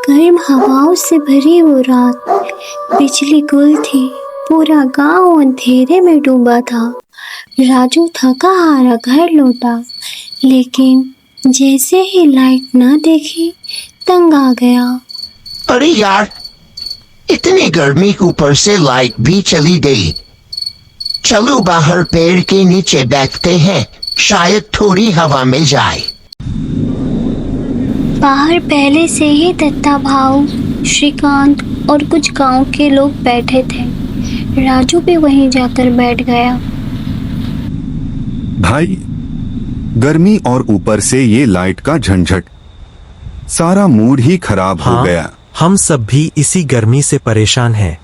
गर्म हवाओं से भरी वो रात, बिजली गुल थी, पूरा गांव अंधेरे में डूबा था। राजू थका हारा घर लौटा, लेकिन जैसे ही लाइट ना देखी तंग आ गया। अरे यार, इतनी गर्मी के ऊपर से लाइट भी चली गई। चलो बाहर पेड़ के नीचे बैठते हैं, शायद थोड़ी हवा मिल जाए। बाहर पहले से ही दत्ता भाऊ, श्रीकांत और कुछ गांव के लोग बैठे थे। राजू भी वहीं जाकर बैठ गया। भाई, गर्मी और ऊपर से ये लाइट का झंझट, सारा मूड ही खराब हो गया। हम सब भी इसी गर्मी से परेशान हैं।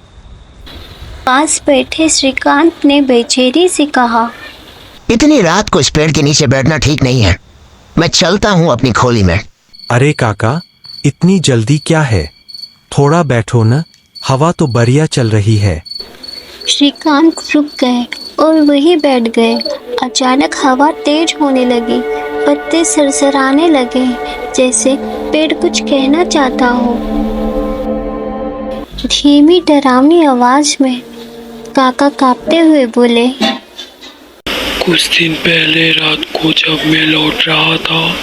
पास बैठे श्रीकांत ने बेचैनी से कहा, इतनी रात को इस पेड़ के नीचे बैठना ठीक नहीं है। मैं चलता हूँ अपनी खोली में। अरे काका, इतनी जल्दी क्या है? थोड़ा बैठो न, हवा तो बढ़िया चल रही है। श्रीकांत रुक गए और वहीं बैठ गए। अचानक हवा तेज होने लगी, पत्ते सरसराने लगे, जैसे पेड़ कुछ कहना चाहता हो। धीमी डरावनी आवाज में काका कांपते हुए बोले, कुछ दिन पहले रात को जब मैं लौट रहा था,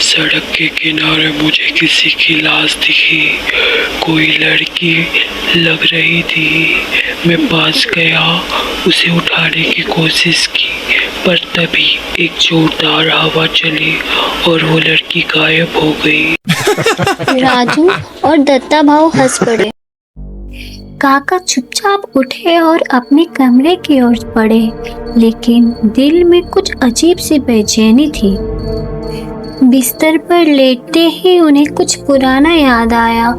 सड़क के किनारे मुझे किसी की लाश दिखी। कोई लड़की लग रही थी। मैं पास गया, उसे उठाने की कोशिश की, पर तभी एक जोरदार हवा चली और वो लड़की गायब हो गई। राजू और दत्ता भाऊ हंस पड़े। काका चुपचाप उठे और अपने कमरे की ओर बढ़े, लेकिन दिल में कुछ अजीब सी बेचैनी थी। बिस्तर पर लेटते ही उन्हें कुछ पुराना याद आया।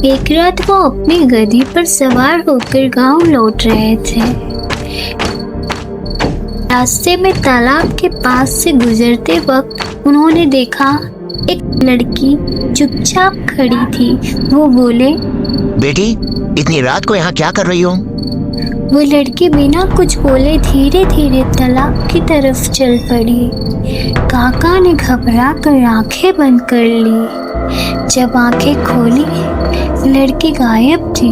एक रात वो अपनी गधी पर सवार होकर गांव लौट रहे थे। रास्ते में तालाब के पास से गुजरते वक्त उन्होंने देखा एक लड़की चुपचाप खड़ी थी। वो बोले, बेटी, इतनी रात को यहाँ क्या कर रही हो? वो लड़की बिना कुछ बोले धीरे धीरे तालाब की तरफ चल पड़ी। काका ने घबरा कर आंखें बंद कर ली। जब आंखें खोली, लड़की गायब थी।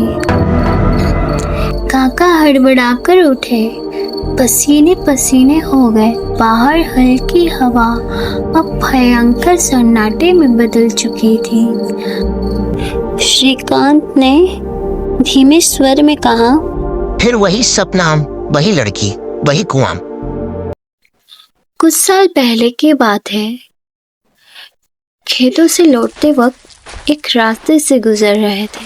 काका हड़बड़ाकर उठे, पसीने पसीने हो गए। बाहर हल्की हवा अब भयंकर सन्नाटे में बदल चुकी थी। श्रीकांत ने धीमे स्वर में कहा, फिर वही सपना, वही लड़की, वही कुआं। कुछ साल पहले की बात है। खेतों से लौटते वक्त एक रास्ते से गुजर रहे थे,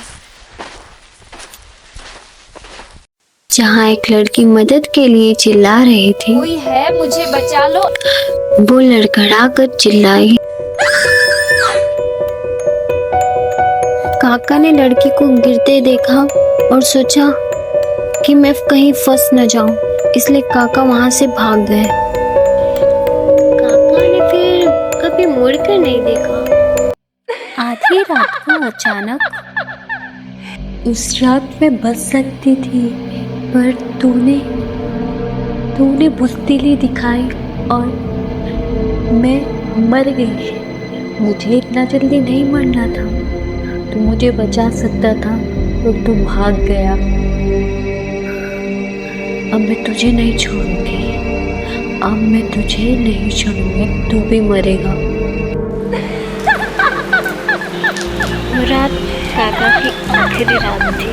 जहाँ एक लड़की मदद के लिए चिल्ला रही थी। कोई है, मुझे बचा लो। वो लड़खड़ा कर चिल्लाई। काका ने लड़की को गिरते देखा और सोचा कि मैं कहीं फंस न जाऊं, इसलिए काका वहां से भाग गए। काका ने फिर कभी मुड़कर नहीं देखा। आधी रात को अचानक, उस रात में बच सकती थी, पर तूने बुज़दिली दिखाई और मैं मर गई। मुझे इतना जल्दी नहीं मरना था। तू मुझे बचा सकता था और तू भाग गया। अब मैं तुझे नहीं छोड़ूंगी। अब मैं तुझे नहीं छोड़ूंगी, तू भी मरेगा। वो रात काका की आखिरी रात थी।